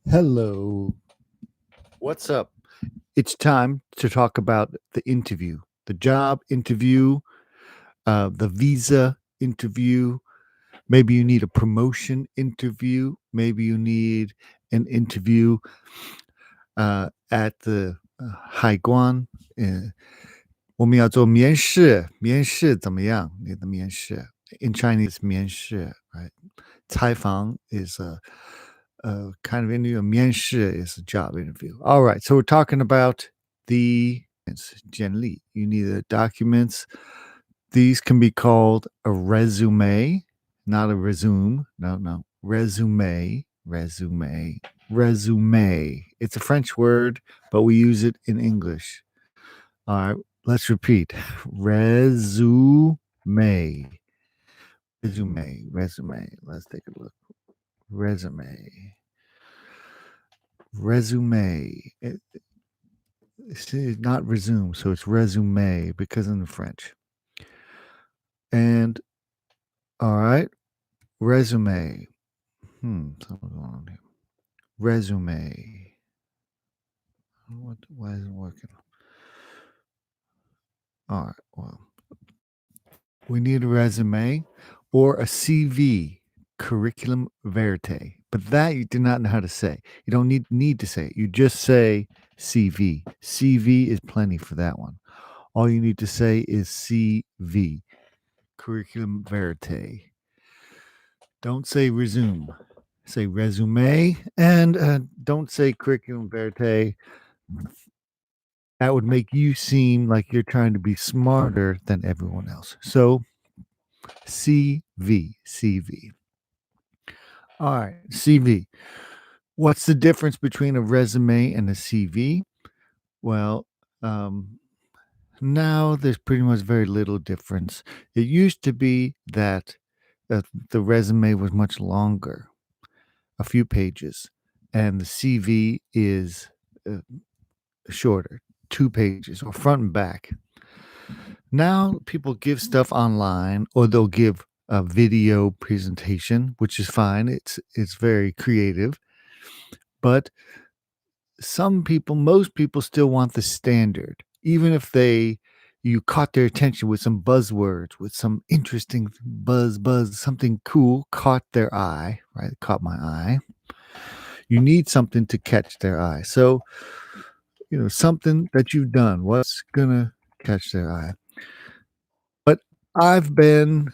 Hello. What's up? It's time to talk about the interview, the job interview, the visa interview. Maybe you need a promotion interview. Maybe you need an interview at the 海关。我们要做面试，面试怎么样？你的面试 in Chinese 面试 right? 采访 is a kind of interview. 面试 is a job interview. All right, so we're talking about the 简历. You need the documents. These can be called a resume, not a resume. No. Resume. It's a French word, but we use it in English. All right, let's repeat. Resume. Let's take a look. Resume. It's not resume, so it's resume because in the French. And all right, resume. Something's going on here. Resume. Why isn't it working? All right, well, we need a resume or a CV, curriculum vitae. But that you do not know how to say. You don't need to say it. You just say CV. CV is plenty for that one. All you need to say is CV, curriculum vitae. Don't say resume. Say resume, and don't say curriculum vitae. That would make you seem like you're trying to be smarter than everyone else. So CV. All right, CV. What's the difference between a resume and a CV? Well, now there's pretty much very little difference. It used to be that the resume was much longer, a few pages, and the CV is shorter, 2 pages or front and back. Now people give stuff online, or they'll give a video presentation, which is fine. It's very creative, but most people still want the standard, even if you caught their attention with some buzzwords, with some interesting buzz, something cool caught their eye, right? Caught my eye. You need something to catch their eye. So, something that you've done, what's gonna catch their eye? But I've been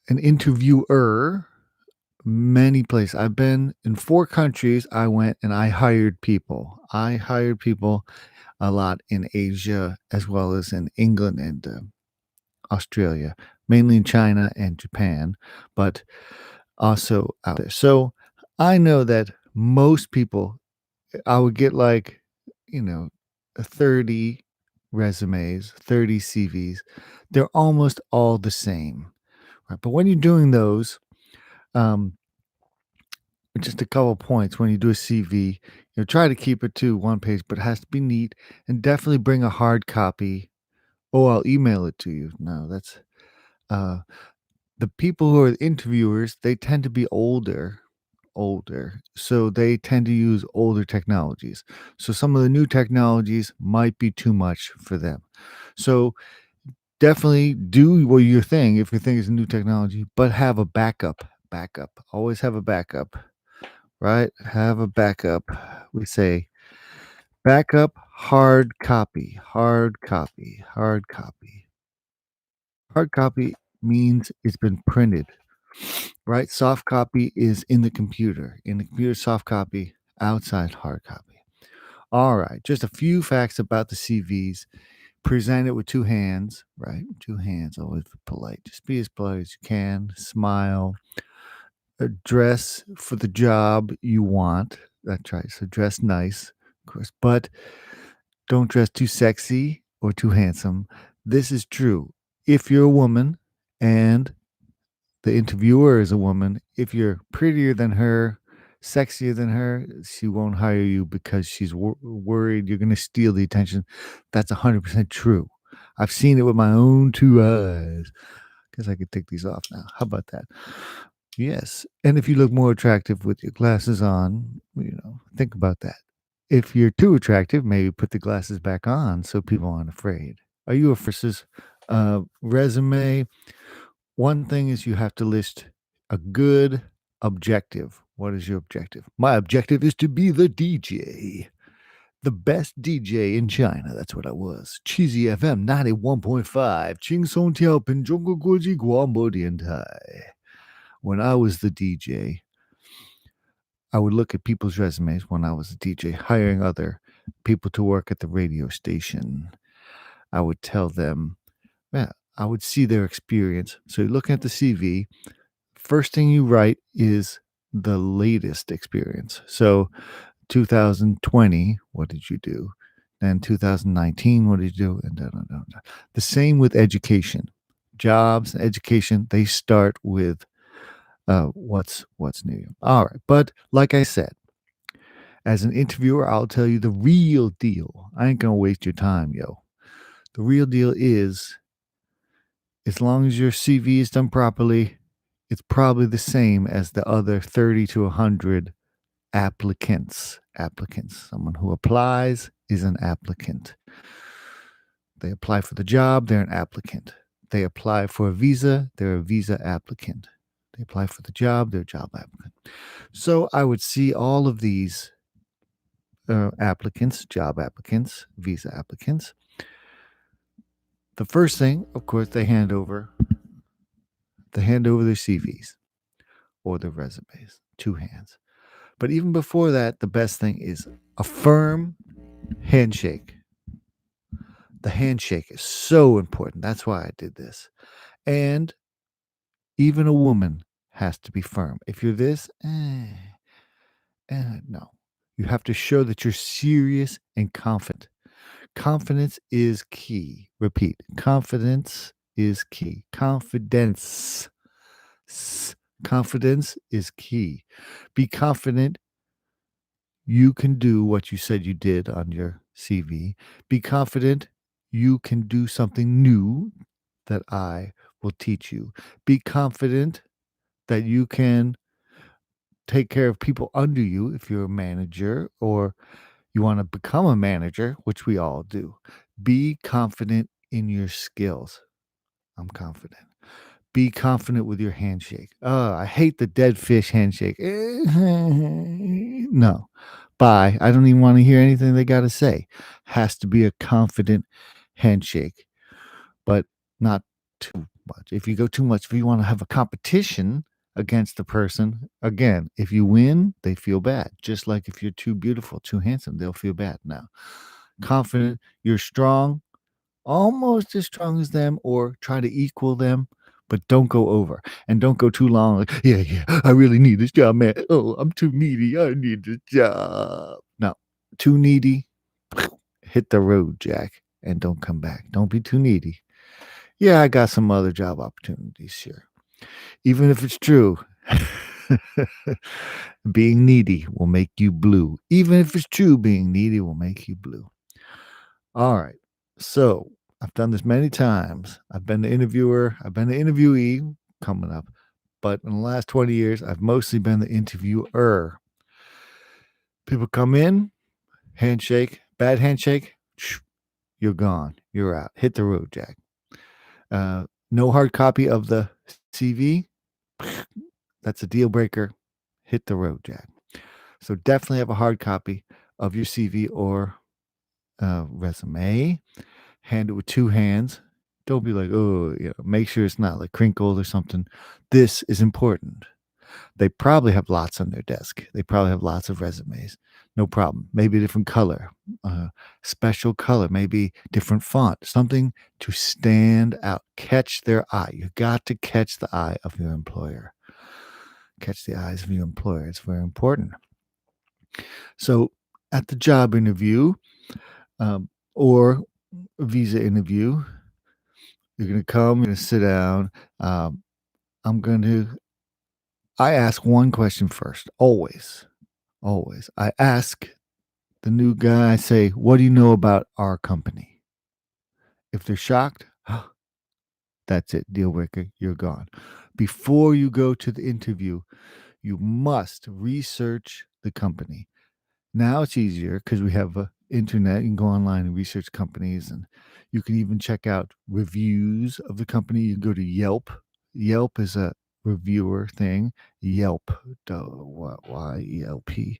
an interviewer many places. I've been in 4 countries. I went and I hired people. A lot in Asia as well as in England and Australia, mainly in China and Japan, but also out there. So I know that most people, I would get 30 resumes, 30 CVs. They're almost all the same, right? But when you're doing those, just a couple points when you do a CV, try to keep it to 1 page, but it has to be neat, and definitely bring a hard copy. Oh, I'll email it to you. No, that's the people who are interviewers, they tend to be older, so they tend to use older technologies. So some of the new technologies might be too much for them. So definitely do your thing if your thing is new technology, but have a backup. Always have a backup. Right? Have a backup. We say backup, hard copy. Hard copy means it's been printed, right? Soft copy is in the computer. In the computer, soft copy, outside hard copy. All right, just a few facts about the CVs. Present it with 2 hands, right? 2 hands, always polite. Just be as polite as you can. Smile. Dress for the job you want. That's right. So dress nice, of course, but don't dress too sexy or too handsome. This is true. If you're a woman and the interviewer is a woman, if you're prettier than her, sexier than her, she won't hire you because she's worried you're going to steal the attention. That's 100% true. I've seen it with my own 2 eyes. Guess I could take these off now. How about that? Yes. And if you look more attractive with your glasses on, think about that. If you're too attractive, maybe put the glasses back on so people aren't afraid. Are you a versus resume? One thing is you have to list a good objective. What is your objective? My objective is to be the DJ. The best DJ in China. That's what I was. Cheesy FM 91.5. Ching Song Tiao Pin Zhongguo Guoji Guangbo Diantai. When I was the DJ, I would look at people's resumes when I was a DJ, hiring other people to work at the radio station. I would tell them, yeah, I would see their experience. So you're looking at the CV. First thing you write is the latest experience. So 2020, what did you do? Then 2019, what did you do? And the same with education. Jobs, education, they start with what's new. All right. But like I said, as an interviewer, I'll tell you the real deal. I ain't going to waste your time, yo. The real deal is, as long as your CV is done properly, it's probably the same as the other 30 to 100 applicants. Someone who applies is an applicant. They apply for the job, they're an applicant. They apply for a visa, they're a visa applicant. They apply for the job, they're a job applicant. So I would see all of these applicants, job applicants, visa applicants. The first thing, of course, they hand over their CVs or their resumes, 2 hands. But even before that, the best thing is a firm handshake. The handshake is so important. That's why I did this. And even a woman has to be firm. If you're this, no. You have to show that you're serious and confident. Confidence is key. Repeat. Confidence is key. Confidence. Confidence is key. Be confident you can do what you said you did on your CV. Be confident you can do something new that I will teach you. Be confident that you can take care of people under you if you're a manager or you want to become a manager, which we all do. Be confident in your skills. I'm confident. Be confident with your handshake. Oh, I hate the dead fish handshake. No. Bye. I don't even want to hear anything they got to say. Has to be a confident handshake, but not too much. If you go too much, if you want to have a competition against the person, again, if you win, they feel bad. Just like if you're too beautiful, too handsome, they'll feel bad. Now, confident, you're strong, almost as strong as them, or try to equal them, but don't go over and don't go too long. Like, yeah, I really need this job, man. Oh, I'm too needy. I need this job. No, too needy. Hit the road, Jack, and don't come back. Don't be too needy. Yeah, I got some other job opportunities here. Even if it's true, being needy will make you blue. Even if it's true, being needy will make you blue. All right. So I've done this many times. I've been the interviewer, I've been the interviewee coming up. But in the last 20 years, I've mostly been the interviewer. People come in, handshake, bad handshake, you're gone. You're out. Hit the road, Jack. No hard copy of the CV. That's a deal breaker. Hit the road, Jack. So definitely have a hard copy of your CV or resume. Hand it with 2 hands. Don't be like, oh, make sure it's not like crinkled or something. This is important. They probably have lots on their desk. They probably have lots of resumes. No problem. Maybe a different color, special color, maybe different font, something to stand out, catch their eye. You got to catch the eye of your employer. Catch the eyes of your employer. It's very important. So at the job interview or visa interview, you're going to come, you're going to sit down. I ask one question first, always. I ask the new guy, I say, what do you know about our company? If they're shocked, that's it, deal breaker, you're gone. before you go to the interview, you must research the company. Now it's easier because we have internet. You can go online and research companies, and you can even check out reviews of the company. You can go to Yelp. Yelp is a reviewer thing. Yelp, YELP.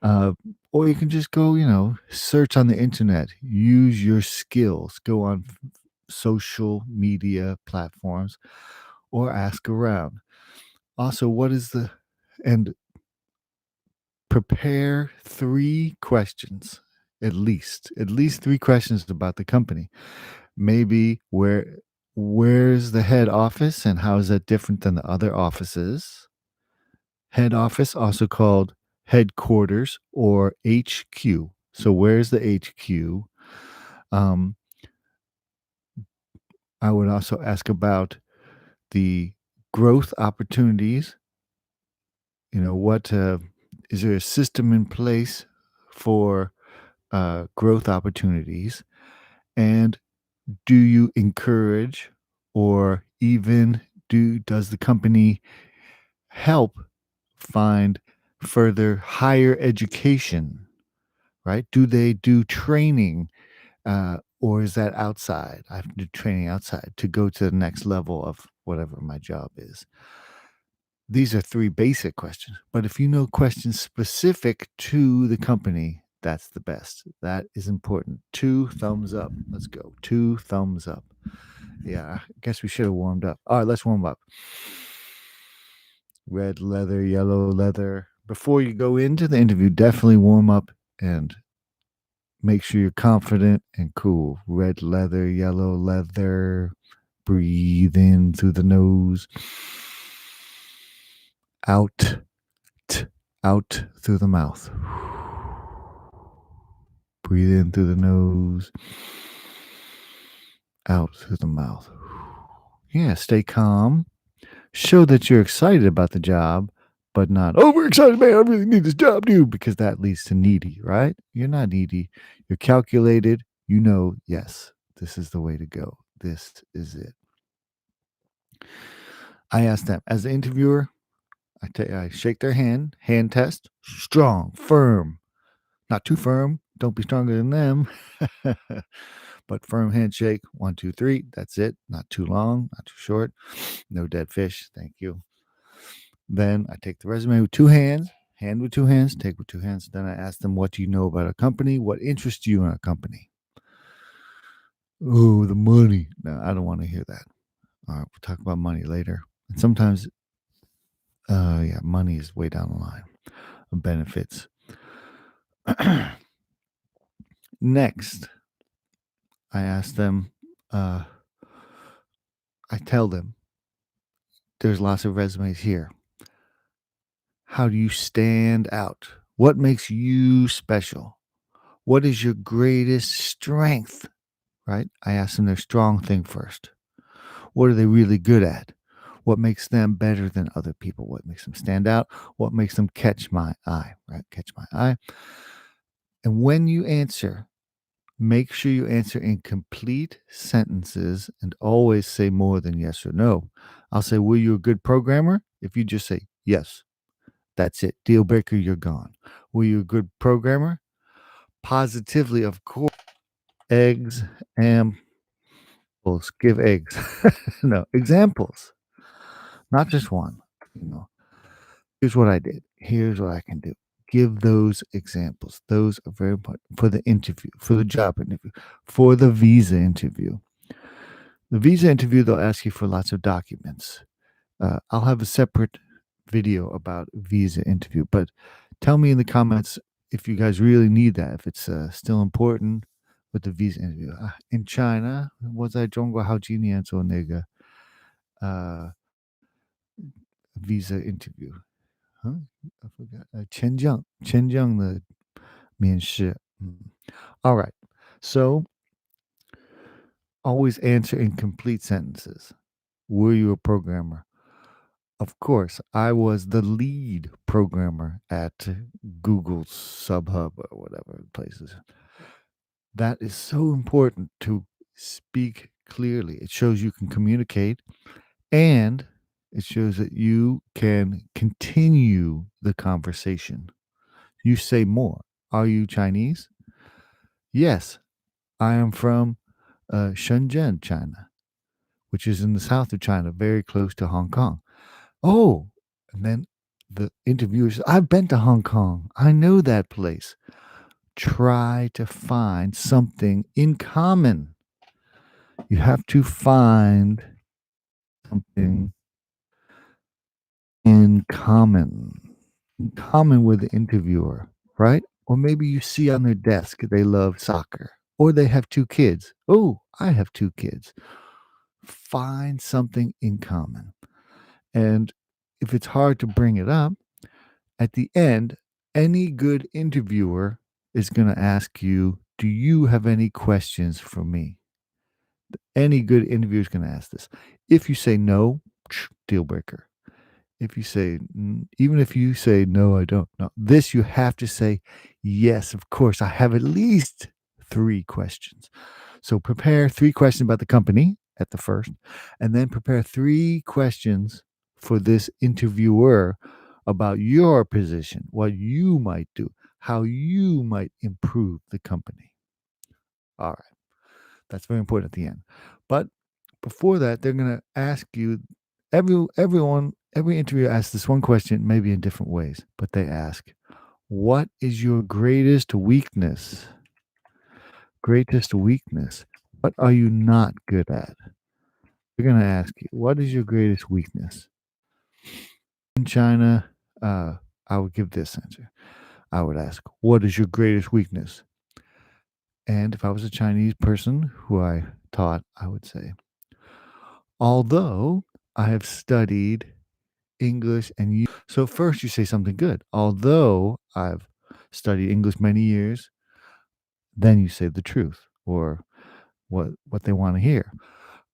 Uh, or you can just go, search on the internet. Use your skills. Go on social media platforms or ask around. Also, and prepare 3 questions, at least 3 questions about the company. Maybe where's the head office and how is that different than the other offices? Head office, also called headquarters or HQ. So where's the HQ? Um, I would also ask about the growth opportunities. What is there a system in place for growth opportunities? And do you encourage or even does the company help find further higher education, right? Do they do training, or is that outside? I have to do training outside to go to the next level of whatever my job is. These are 3 basic questions, but if you know questions specific to the company, that's the best. That is important. 2 thumbs up. Let's go. 2 thumbs up. Yeah, I guess we should have warmed up. All right, let's warm up. Red leather, yellow leather. Before you go into the interview, definitely warm up and make sure you're confident and cool. Red leather, yellow leather. Breathe in through the nose. Out, out through the mouth. Breathe in through the nose. Out through the mouth. Yeah, stay calm. Show that you're excited about the job, but not overexcited, man. I really need this job, dude, because that leads to needy, right? You're not needy. You're calculated. Yes, this is the way to go. This is it. I ask them as the interviewer, I shake their hand test, strong, firm, not too firm. Don't be stronger than them. But firm handshake, 1, 2, 3. That's it. Not too long, not too short. No dead fish. Thank you. Then I take the resume with 2 hands, hand with 2 hands, take with 2 hands. Then I ask them, what do you know about a company? What interests you in a company? Oh, the money. No, I don't want to hear that. All right, we'll talk about money later. And sometimes, money is way down the line of benefits. Next, I ask them, I tell them, there's lots of resumes here. How do you stand out? What makes you special? What is your greatest strength? Right? I ask them their strong thing first. What are they really good at? What makes them better than other people? What makes them stand out? What makes them catch my eye? Right? Catch my eye. And when you answer, make sure you answer in complete sentences and always say more than yes or no. I'll say, were you a good programmer? If you just say yes, that's it. Deal breaker, you're gone. Were you a good programmer? Positively, of course. Eggs and give eggs. No, examples, not just one. You know, here's what I did. Here's what I can do. Give those examples. Those are very important for the interview, for the job interview, for the visa interview. The visa interview, they'll ask you for lots of documents. I'll have a separate video about visa interview, but tell me in the comments if you guys really need that, if it's still important with the visa interview. In China, 我在中国好几年做那个 visa interview. Huh? I forgot. 签证的面试. All right. So always answer in complete sentences. Were you a programmer? Of course, I was the lead programmer at Google's Subhub or whatever places. That is so important to speak clearly. It shows you can communicate and It shows that you can continue the conversation. You say more. Are you Chinese? Yes, I am from Shenzhen, China, which is in the south of China, very close to Hong Kong. Oh, and then the interviewer says, I've been to Hong Kong. I know that place. Try to find something in common. You have to find something in common with the interviewer, right? Or maybe you see on their desk they love soccer or they have two kids. Oh, I have two kids. Find something in common. And if it's hard to bring it up, at the end, any good interviewer is going to ask you, do you have any questions for me? Any good interviewer is going to ask this. If you say no, deal breaker. If you say, even if you say, no, I don't know, this you have to say, yes, of course, I have at least 3 questions. So prepare 3 questions about the company at the first, and then prepare 3 questions for this interviewer about your position, what you might do, how you might improve the company. All right. That's very important at the end. But before that, they're going to ask you every interviewer asks this one question, maybe in different ways, but they ask, what is your greatest weakness? Greatest weakness. What are you not good at? They're going to ask you, what is your greatest weakness? In China, I would give this answer. I would ask, what is your greatest weakness? And if I was a Chinese person who I taught, I would say, although I have studied English and you. So first you say something good. Although I've studied English many years, then you say the truth or what they want to hear.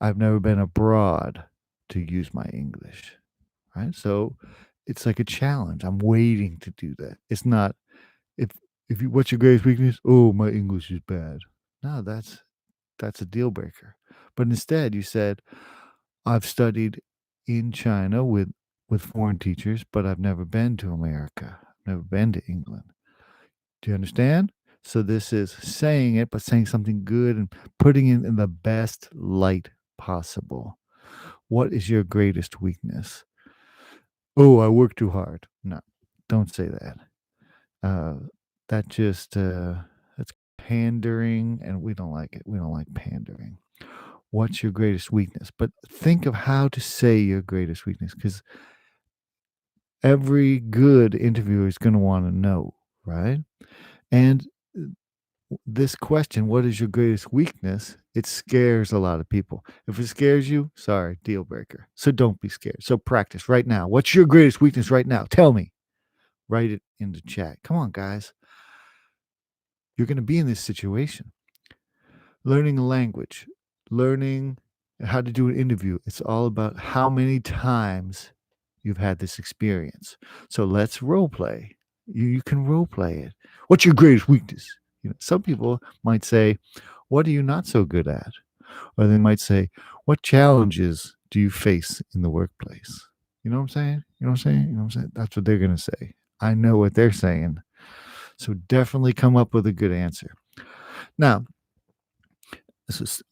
I've never been abroad to use my English, right? So it's like a challenge. I'm waiting to do that. It's not if if you what's your greatest weakness? Oh, my English is bad. No, that's a deal breaker. But instead you said I've studied in China with foreign teachers, but I've never been to America. I've never been to England. Do you understand? So this is saying it, but saying something good and putting it in the best light possible. What is your greatest weakness? Oh, I work too hard. No, don't say that. Uh, that just that's pandering, and we don't like it. We don't like pandering. What's your greatest weakness? But think of how to say your greatest weakness, because every good interviewer is going to want to know, right? And this question, what is your greatest weakness? It scares a lot of people. If it scares you, sorry, deal breaker. So don't be scared. So practice right now. What's your greatest weakness right now? Tell me. Write it in the chat. Come on, guys. You're going to be in this situation. Learning a language, learning how to do an interview. It's all about how many times you've had this experience. So let's role play. You can role play it. What's your greatest weakness? Some people might say, what are you not so good at? Or they might say, what challenges do you face in the workplace? You know what I'm saying? You know what I'm saying? You know what I'm saying? That's what they're going to say. I know what they're saying. So definitely come up with a good answer. Now, this is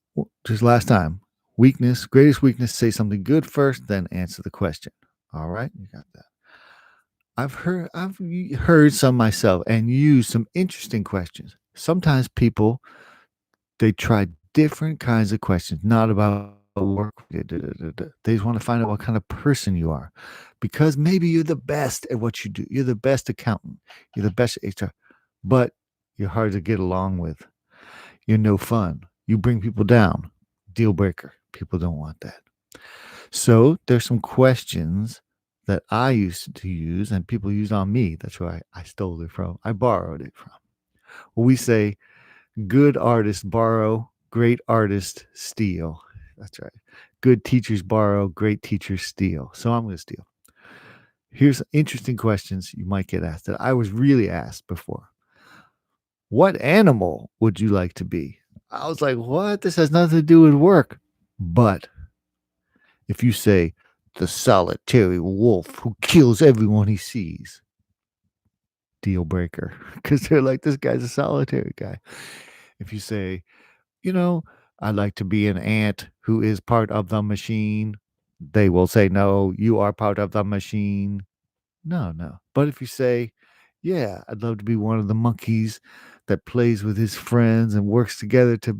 just last time. Weakness, greatest weakness, say something good first, then answer the question. All right, you got that. I've heard some myself and used some interesting questions. Sometimes people they try different kinds of questions, not about work. They just want to find out what kind of person you are, because maybe you're the best at what you do. You're the best accountant. You're the best at HR, but you're hard to get along with. You're no fun. You bring people down. Deal breaker. People don't want that. So there's some questions that I used to use and people used on me. That's where I stole it from. I borrowed it from. Well, we say good artists borrow, great artists steal. That's right. Good teachers borrow, great teachers steal. So I'm going to steal. Here's interesting questions you might get asked that I was really asked before. What animal would you like to be? I was like, what? This has nothing to do with work. But if you say the solitary wolf who kills everyone he sees. Deal breaker. Because they're like, this guy's a solitary guy. If you say, you know, I'd like to be an ant who is part of the machine, they will say, no, you are part of the machine. No, no. But if you say, yeah, I'd love to be one of the monkeys that plays with his friends and works together to,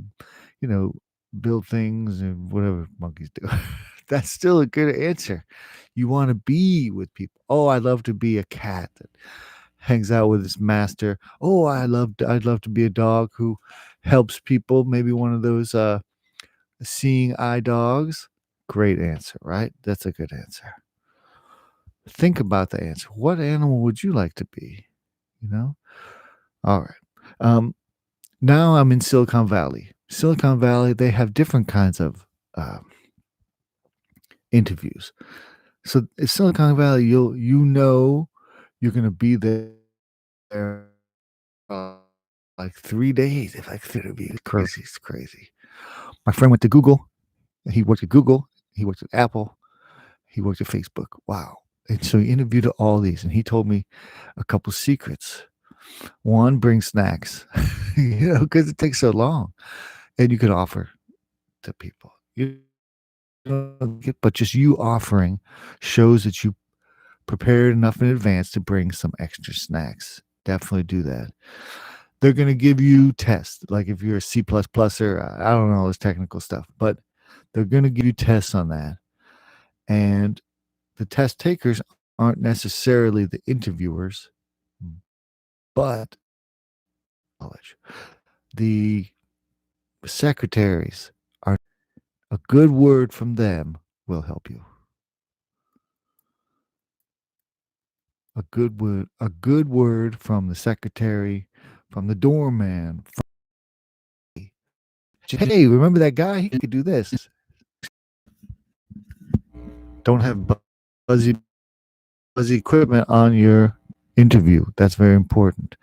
you know, build things and whatever monkeys do, that's still a good answer. You want to be with people. Oh, I'd love to be a cat that hangs out with his master. Oh, I'd love to be a dog who helps people. Maybe one of those seeing eye dogs. Great answer, right? That's a good answer. Think about the answer. What animal would you like to be? You know? All right. Now I'm in Silicon Valley. Silicon Valley, they have different kinds of interviews. So in Silicon Valley, you're gonna be there uh, like 3 days. If I could interview, it's crazy. It's crazy. My friend went to Google. He worked at Google. He worked at Apple. He worked at Facebook. Wow. And so he interviewed at all these, and he told me a couple secrets. One, bring snacks, because it takes so long, and you could offer to people. But just you offering shows that you prepared enough in advance to bring some extra snacks. Definitely do that. They're going to give you tests, like if you're a C++ or I don't know all this technical stuff, but they're going to give you tests on that. And the test takers aren't necessarily the interviewers, but knowledge. The secretaries are a good word from them will help you. A good word from the secretary, from the doorman. Hey, remember that guy? He could do this. Don't have buzzy equipment on your interview. That's very important.